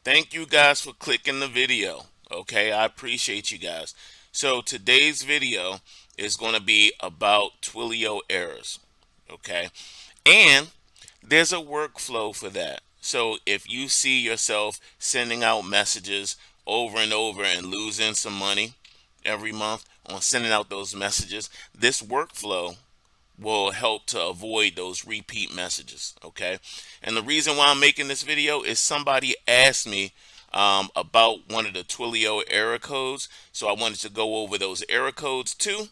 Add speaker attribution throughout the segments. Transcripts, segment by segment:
Speaker 1: Thank you guys for clicking the video. Okay, I appreciate you guys. So today's video is going to be about Twilio errors. Okay, and there's a workflow for that. So if you see yourself sending out messages over and over and losing some money every month on sending out those messages, this workflow will help to avoid those repeat messages. Okay, and the reason why I'm making this video is somebody asked me about one of the Twilio error codes, so I wanted to go over those error codes too,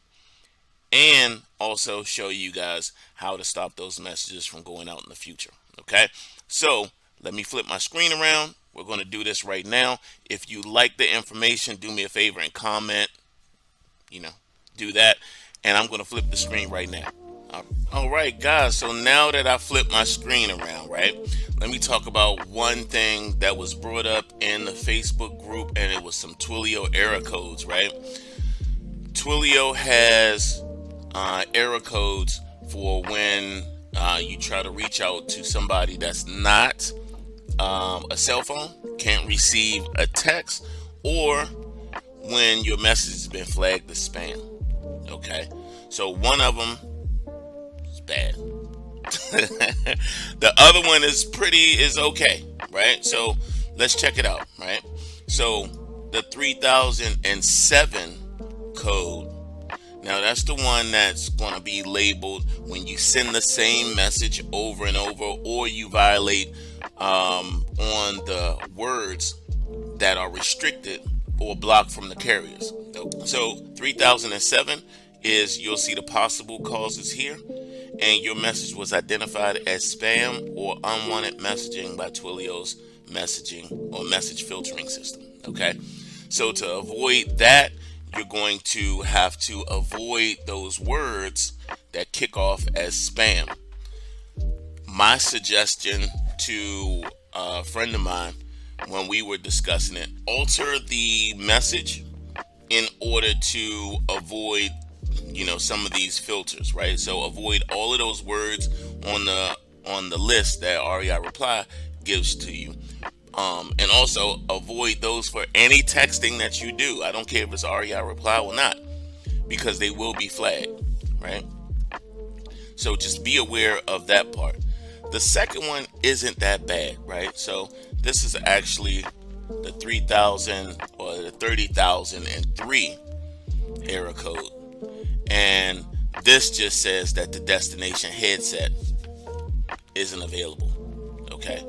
Speaker 1: and also show you guys how to stop those messages from going out in the future. Okay, so let me flip my screen around. We're going to do this right now. If you like the information, do me a favor and comment, you know, do that, and I'm going to flip the screen right now. All right, guys, so now that I flipped my screen around, right, let me talk about one thing that was brought up in the Facebook group, and it was some Twilio error codes, right? Twilio has error codes for when you try to reach out to somebody that's not a cell phone, can't receive a text, or when your message has been flagged as spam. Okay, so one of them bad. The other one is okay, right? So let's check it out, right? So the 3007 code. Now that's the one that's going to be labeled when you send the same message over and over, or you violate on the words that are restricted or blocked from the carriers. So 3007 is, you'll see the possible causes here, and your message was identified as spam or unwanted messaging by Twilio's messaging or message filtering system. Okay, so to avoid that, you're going to have to avoid those words that kick off as spam. My suggestion to a friend of mine when we were discussing it, alter the message in order to avoid some of these filters, right? So avoid all of those words on the list that Rei Reply gives to you, and also avoid those for any texting that you do. I don't care if it's Rei Reply or not, because they will be flagged, right? So just be aware of that part. The second one isn't that bad, right? So this is actually the 3000 or the 30,003 error code. And this just says that the destination headset isn't available. Okay,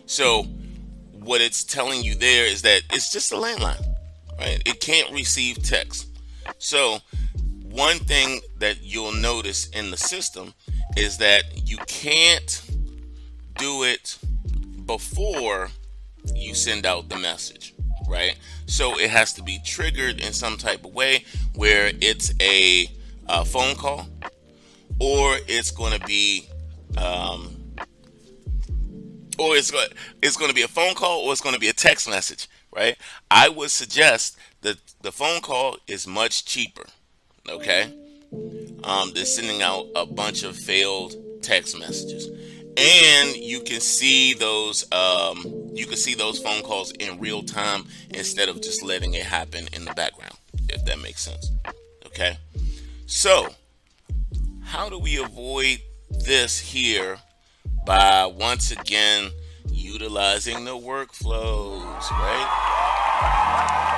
Speaker 1: so what it's telling you there is that it's just a landline, right? It can't receive text. So one thing that you'll notice in the system is that you can't do it before you send out the message, right? So it has to be triggered in some type of way where it's a phone call, or it's going to be it's going to be a phone call, or it's going to be a text message, right? I would suggest that the phone call is much cheaper. Okay, they're sending out a bunch of failed text messages, and you can see those phone calls in real time instead of just letting it happen in the background, if that makes sense. Okay, so how do we avoid this here? By once again utilizing the workflows, right?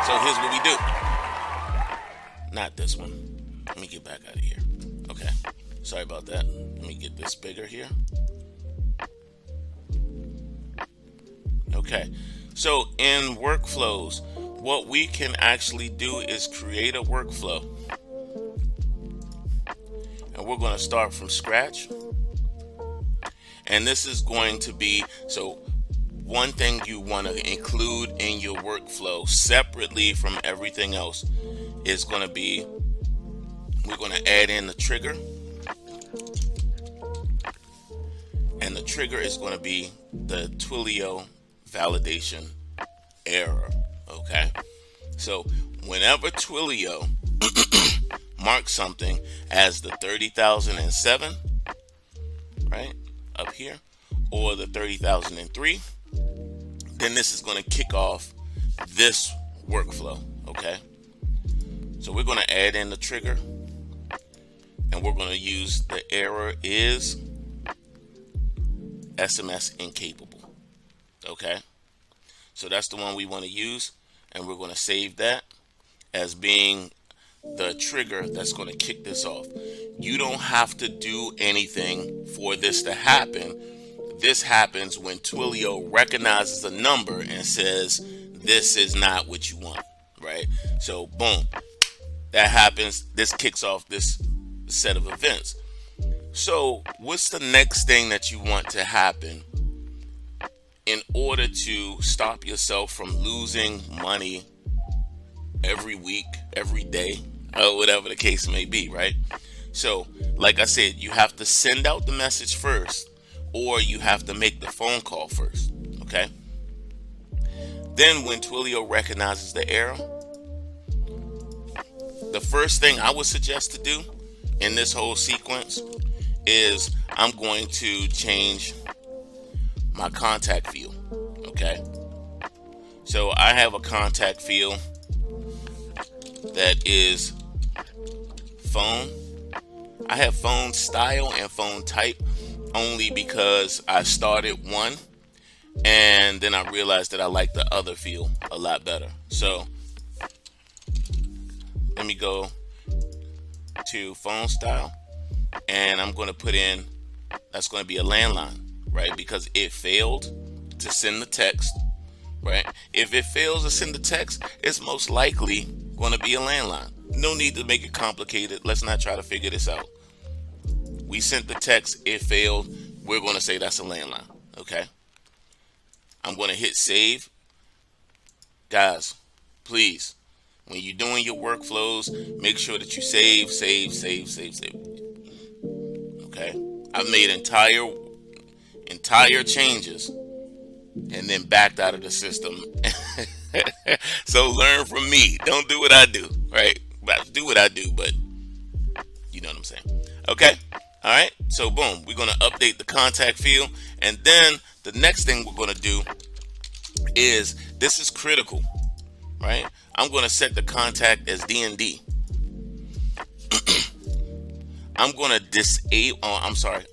Speaker 1: So here's what we do. Not this one. Let me get back out of here. Okay, sorry about that. Let me get this bigger here. Okay, so in workflows, what we can actually do is create a workflow, and we're going to start from scratch. And this is going to be, so one thing you want to include in your workflow separately from everything else is going to be, we're going to add in the trigger, and the trigger is going to be the Twilio validation error. Okay, so whenever Twilio marks something as the 30,007, right, up here, or the 30,003, then this is going to kick off this workflow. Okay, so we're going to add in the trigger, and we're going to use the error is SMS incapable. Okay, so that's the one we want to use, and we're going to save that as being the trigger that's going to kick this off. You don't have to do anything for this to happen. This happens when Twilio recognizes a number and says this is not what you want, right? So boom, that happens. This kicks off this set of events. So what's the next thing that you want to happen in order to stop yourself from losing money every week, every day, or whatever the case may be, right? So like I said, you have to send out the message first, or you have to make the phone call first. Okay, then when Twilio recognizes the error, the first thing I would suggest to do in this whole sequence is I'm going to change my contact field. Okay, so I have a contact field that is phone. I have phone style and phone type only because I started one and then I realized that I like the other field a lot better. So let me go to phone style, and I'm going to put in, that's going to be a landline, right? Because it failed to send the text, right? If it fails to send the text, it's most likely going to be a landline. No need to make it complicated. Let's not try to figure this out. We sent the text, it failed. We're going to say that's a landline. Okay, I'm going to hit save. Guys, please, when you're doing your workflows, make sure that you save. Okay, I've made entire changes and then backed out of the system. So learn from me. Don't do what I do, right? Do what I do, but you know what I'm saying. Okay, all right, so boom, we're going to update the contact field, and then the next thing we're going to do is, this is critical, right? I'm going to set the contact as D&D. I'm going to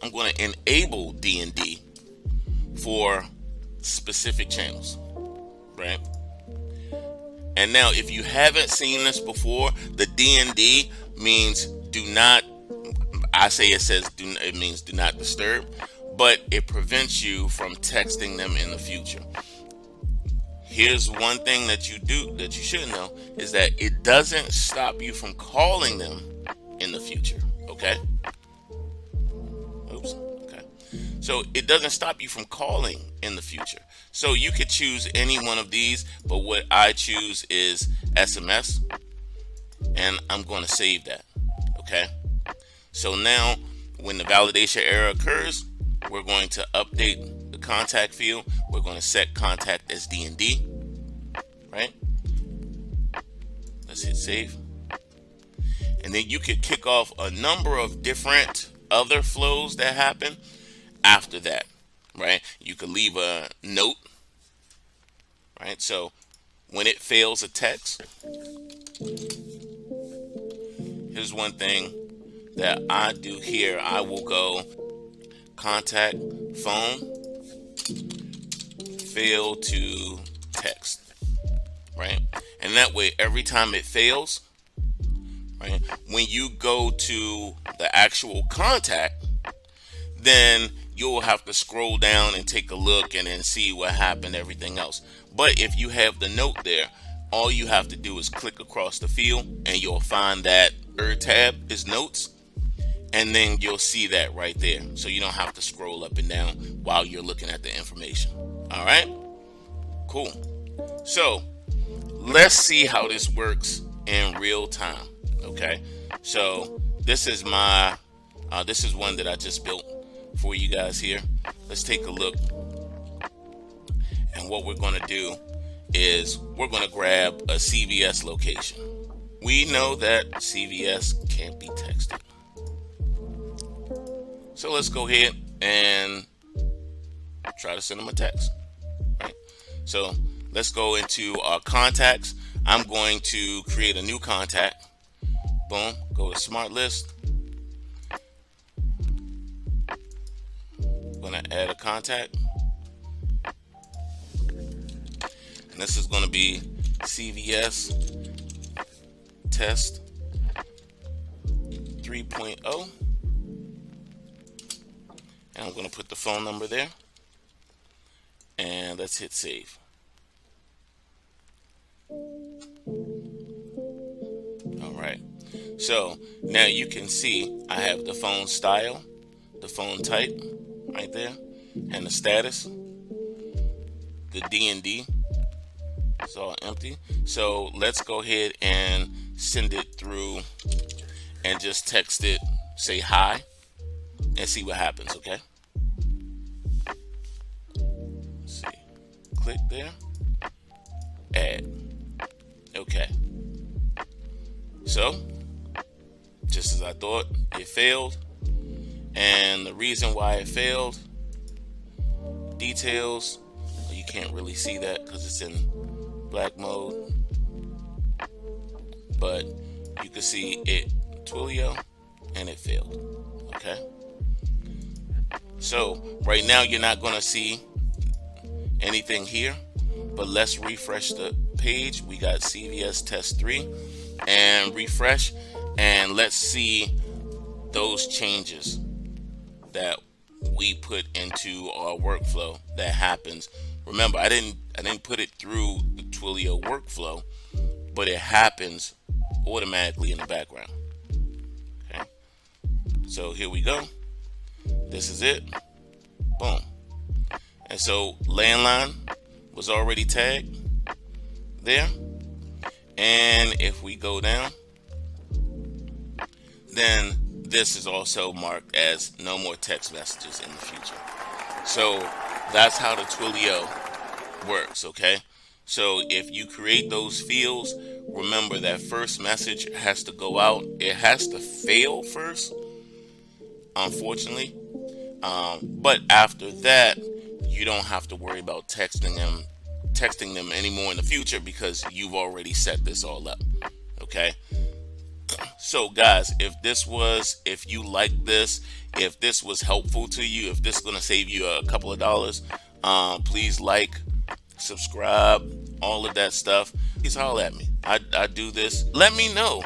Speaker 1: I'm going to enable D&D for specific channels, right? And now, if you haven't seen this before, the D&D means do not, it means do not disturb, but it prevents you from texting them in the future. Here's one thing that you should know, is that it doesn't stop you from calling them in the future. Okay. Oops. Okay. So it doesn't stop you from calling in the future. So you could choose any one of these, but what I choose is SMS, and I'm going to save that. Okay. So now when the validation error occurs, we're going to update the contact field. We're going to set contact as D&D, right? Let's hit save. And then you could kick off a number of different other flows that happen after that, right? You could leave a note, right? So when it fails a text, here's one thing that I do here. I will go contact phone fail to text, right? And that way, every time it fails, right, when you go to the actual contact, then you'll have to scroll down and take a look and then see what happened, everything else. But if you have the note there, all you have to do is click across the field and you'll find that tab is notes, and then you'll see that right there. So you don't have to scroll up and down while you're looking at the information. All right, cool. So let's see how this works in real time. Okay, so this is my this is one that I just built for you guys here. Let's take a look. And what we're going to do is we're going to grab a CVS location. We know that CVS can't be texted. So let's go ahead and try to send them a text. Right? So let's go into our contacts. I'm going to create a new contact. Boom, go to smart list. I'm gonna add a contact. And this is gonna be CVS test 3.0. And I'm gonna put the phone number there. And let's hit save. Alright, so now you can see I have the phone style, the phone type right there, and the status. The D&D is all empty. So let's go ahead and send it through and just text it, say hi, and see what happens, okay? Let's see. Click there. Add. Okay. So, just as I thought, it failed. And the reason why it failed, details, you can't really see that because it's in black mode. But you can see it, Twilio, and it failed. Okay? So, right now you're not going to see anything here. But let's refresh the page. We got CVS test 3 and refresh, and let's see those changes that we put into our workflow that happens. Remember, I didn't put it through the Twilio workflow, but it happens automatically in the background. Okay, so here we go. This is it. Boom. And so landline was already tagged there, and if we go down, then this is also marked as no more text messages in the future. So that's how the Twilio works. Okay, so if you create those fields, remember that first message has to go out. It has to fail first, unfortunately, but after that you don't have to worry about texting them anymore in the future because you've already set this all up. Okay, so guys, if you like this, if this was helpful to you, if this is going to save you a couple of dollars, please like, subscribe, all of that stuff. Please holler at me. I do this. Let me know,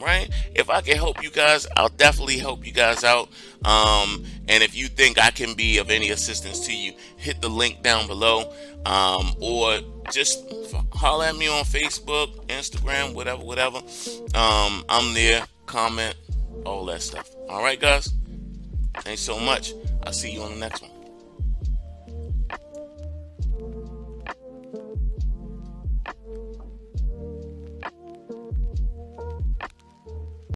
Speaker 1: right? If I can help you guys, I'll definitely help you guys out. And if you think I can be of any assistance to you, hit the link down below, or just holler at me on Facebook, Instagram, whatever. I'm there. Comment, all that stuff. All right, guys. Thanks so much. I'll see you on the next one.